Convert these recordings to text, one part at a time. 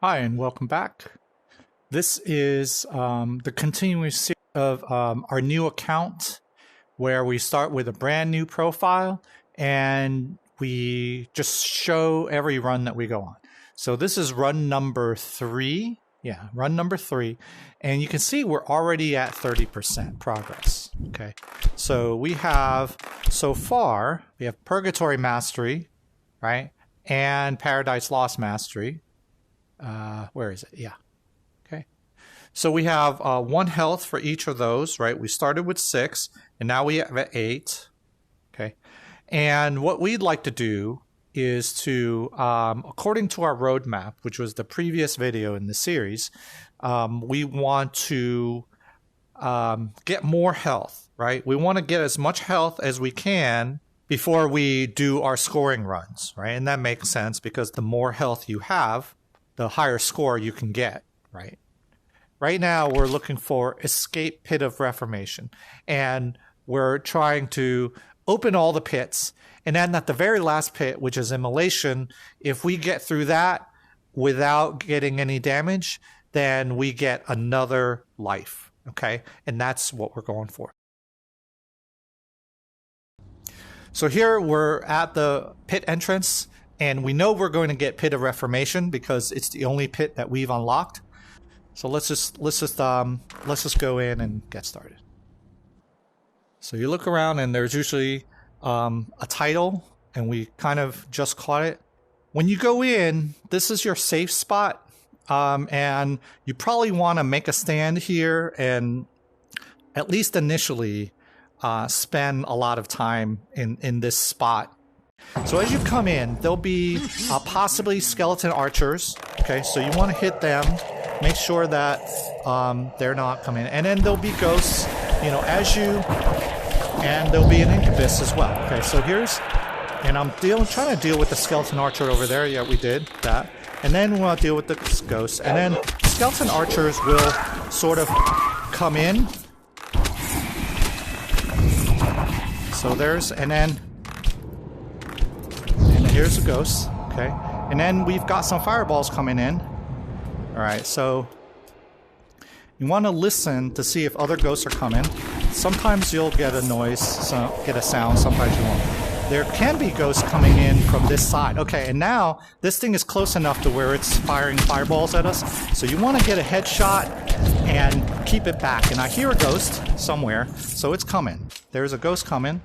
Hi, and welcome back. This is the continuing series of our new account, where we start with a brand new profile and we just show every run that we go on. So this is run number 3. Yeah, run number 3. And you can see we're already at 30% progress. Okay, so we have, so far, we have Purgatory Mastery, right? And Paradise Lost Mastery. Where is it? Yeah. Okay. So we have 1 health for each of those, right? We started with 6, and now we have 8. Okay. And what we'd like to do is to, according to our roadmap, which was the previous video in the series, we want to get more health, right? We want to get as much health as we can before we do our scoring runs, right? And that makes sense because the more health you have, the higher score you can get, right? Right now, we're looking for Escape Pit of Reformation. And we're trying to open all the pits. And then at the very last pit, which is Immolation, if we get through that without getting any damage, then we get another life, okay? And that's what we're going for. So here we're at the pit entrance. And we know we're going to get Pit of Reformation because it's the only pit that we've unlocked. So let's just go in and get started. So you look around and there's usually a title, and we kind of just caught it. When you go in, this is your safe spot, and you probably want to make a stand here and at least initially spend a lot of time in this spot. So as you come in, there'll be possibly skeleton archers. Okay, so you want to hit them, make sure that they're not coming. And then there'll be ghosts, you know, and there'll be an incubus as well. Okay, so and I'm trying to deal with the skeleton archer over there. Yeah, we did that. And then we want to deal with the ghosts. And then skeleton archers will sort of come in. So here's the ghost, okay? And then we've got some fireballs coming in. All right, so you want to listen to see if other ghosts are coming. Sometimes you'll get a noise, get a sound, sometimes you won't. There can be ghosts coming in from this side. Okay, and now this thing is close enough to where it's firing fireballs at us. So you want to get a headshot and keep it back. And I hear a ghost somewhere, so it's coming. There's a ghost coming.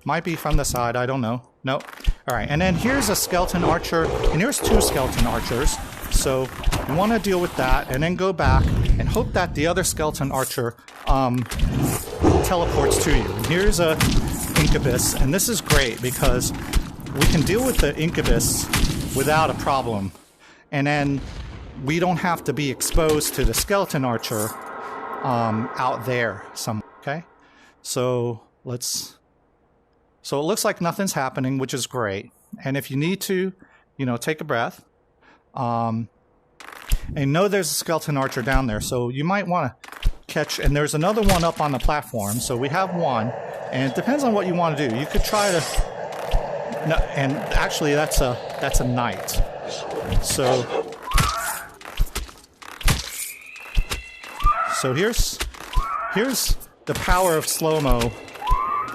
Might be from the side, I don't know. Nope. All right, and then here's a skeleton archer, and here's 2 skeleton archers. So you want to deal with that, and then go back and hope that the other skeleton archer teleports to you. And here's a incubus, and this is great because we can deal with the incubus without a problem, and then we don't have to be exposed to the skeleton archer out there. Okay, so So it looks like nothing's happening, which is great. And if you need to, you know, take a breath. And know there's a skeleton archer down there, so you might want to catch. And there's another one up on the platform, so we have 1. And it depends on what you want to do. You could try to. No, and actually, that's a knight. So here's the power of Slomo.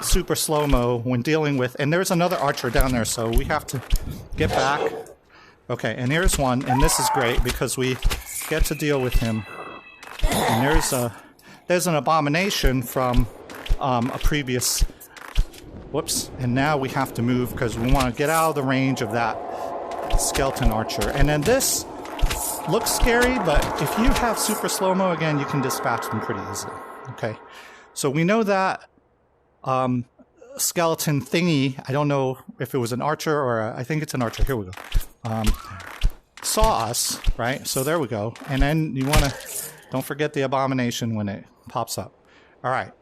Super slow-mo when dealing with, and there's another archer down there, so we have to get back. Okay, and here's one, and this is great because we get to deal with him. And there's an abomination from a previous. Whoops! And now we have to move because we want to get out of the range of that skeleton archer. And then this looks scary, but if you have super slow-mo again, you can dispatch them pretty easily. Okay, so we know that. Skeleton thingy, I don't know if it was an archer or I think it's an archer, here we go, saw us, right? So there we go. And then you want to, don't forget the abomination when it pops up. All right.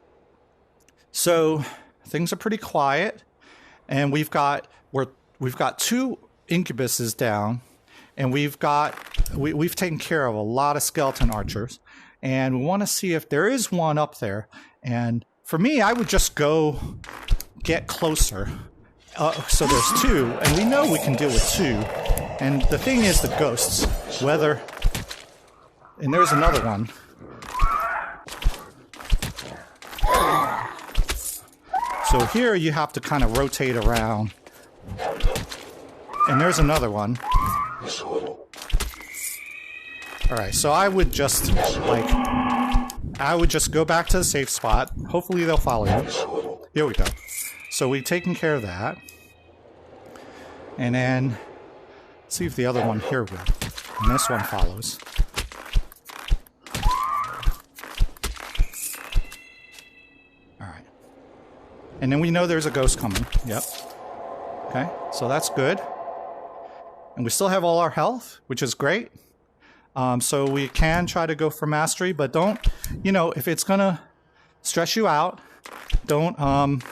So things are pretty quiet, and we've got 2 incubuses down, and we've taken care of a lot of skeleton archers, and we want to see if there is one up there. And for me, I would just go get closer. So there's 2, and we know we can deal with 2. And the thing is the ghosts, whether And there's another one. So here you have to kind of rotate around. And there's another one. Alright, so I would just, go back to the safe spot. Hopefully they'll follow you. Here we go. So we've taken care of that. And then, let's see if the other one here will. And this one follows. Alright. And then we know there's a ghost coming. Yep. Okay, so that's good. And we still have all our health, which is great. So we can try to go for mastery, but don't, if it's gonna stress you out, don't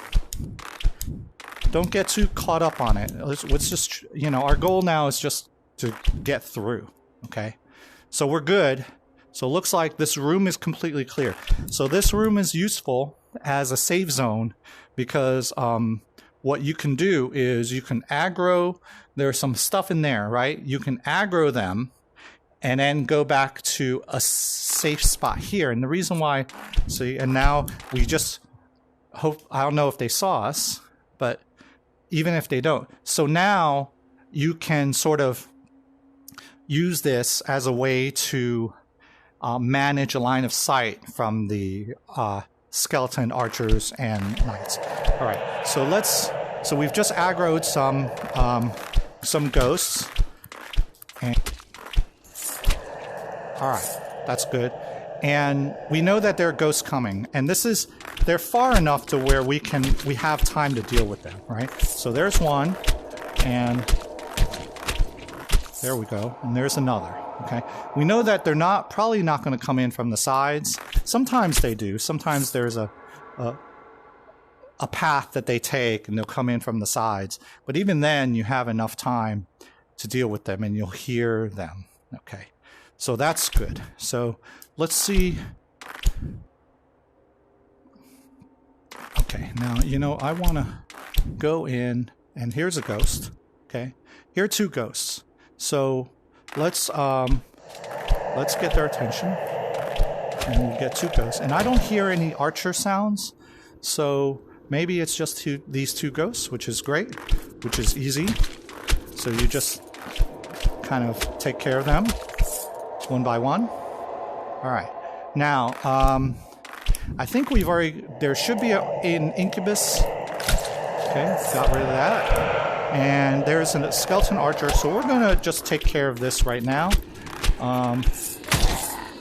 get too caught up on it. Let's just, our goal now is just to get through, okay? So we're good. So it looks like this room is completely clear. So this room is useful as a save zone because what you can do is you can aggro, there's some stuff in there, right? You can aggro them and then go back to a safe spot here. And the reason why, see, and now we just hope, I don't know if they saw us, but even if they don't. So now you can sort of use this as a way to manage a line of sight from the skeleton archers and knights. All right, so we've just aggroed some ghosts. And all right, that's good. And we know that there are ghosts coming, and they're far enough to where we have time to deal with them, right? So there's one, and there we go, and there's another, okay? We know that they're probably not going to come in from the sides. Sometimes they do. Sometimes there's a path that they take, and they'll come in from the sides. But even then, you have enough time to deal with them, and you'll hear them, okay? So that's good. So let's see. Okay, now, I want to go in, and here's a ghost, okay? Here are two ghosts. So let's get their attention, and we'll get two ghosts. And I don't hear any archer sounds, so maybe it's just these two ghosts, which is great, which is easy. So you just kind of take care of them one by one. All right. Now, I think there should be an incubus. Okay, got rid of that. And there's a skeleton archer, so we're going to just take care of this right now.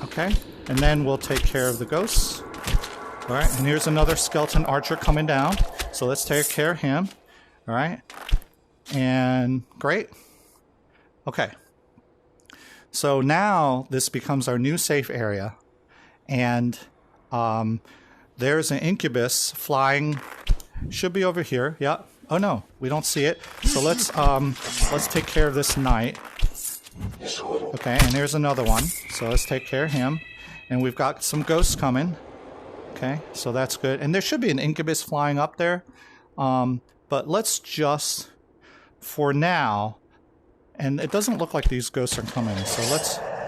Okay, and then we'll take care of the ghosts. All right, and here's another skeleton archer coming down. So let's take care of him. All right, and great. Okay. So now this becomes our new safe area, and there's an incubus flying. Should be over here. Yeah. Oh no, we don't see it. So let's take care of this knight. Okay, and there's another one. So let's take care of him, and we've got some ghosts coming. Okay, so that's good, and there should be an incubus flying up there. But let's just, for now. And it doesn't look like these ghosts are coming, so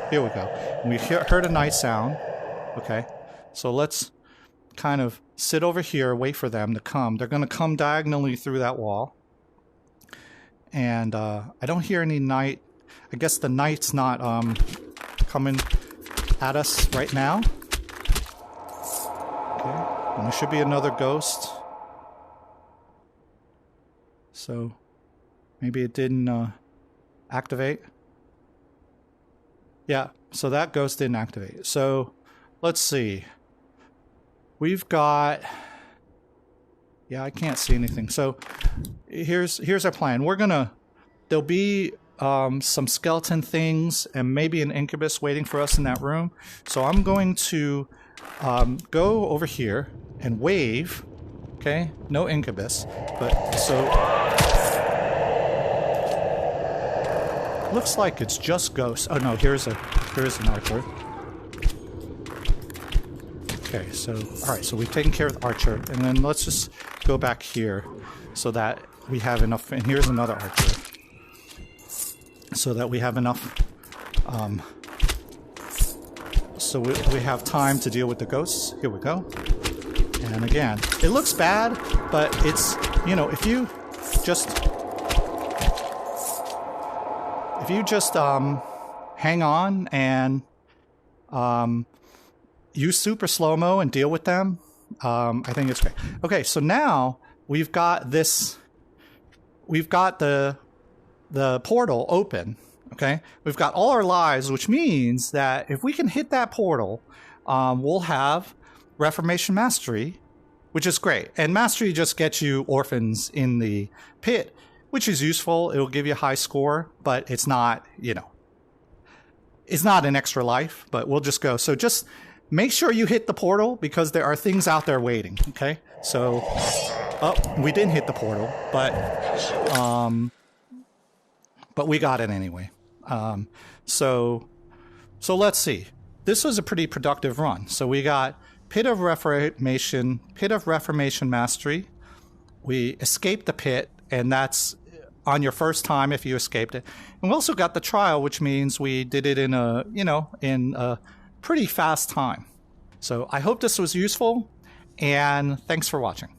here we go. We heard a night sound. Okay, so let's kind of sit over here, wait for them to come. They're going to come diagonally through that wall. And I don't hear any night. I guess the night's not coming at us right now. Okay, and there should be another ghost. So maybe it didn't activate. Yeah, so that ghost didn't activate. So let's see. We've got, yeah, I can't see anything. So here's our plan. There'll be some skeleton things and maybe an incubus waiting for us in that room. So I'm going to go over here and wave. Okay, no incubus, but so looks like it's just ghosts. Oh no, here's an archer. Okay, so all right, so we've taken care of the archer, and then let's just go back here so that we have enough. And here's another archer, so that we have enough so we have time to deal with the ghosts. Here we go. And again, it looks bad, but it's, you know, if you just hang on and use super slow-mo and deal with them, I think it's great. Okay, so now we've got this, we've got the portal open. Okay, we've got all our lives, which means that if we can hit that portal, we'll have Reformation Mastery, which is great. And Mastery just gets you orphans in the pit, which is useful. It'll give you a high score, but it's not, you know, it's not an extra life, but we'll just go. So just make sure you hit the portal because there are things out there waiting, okay? So, oh, we didn't hit the portal, but we got it anyway. So let's see. This was a pretty productive run. So we got Pit of Reformation Mastery. We escaped the pit, and that's on your first time if you escaped it. And we also got the trial, which means we did it in a, you know, in a pretty fast time. So I hope this was useful, and thanks for watching.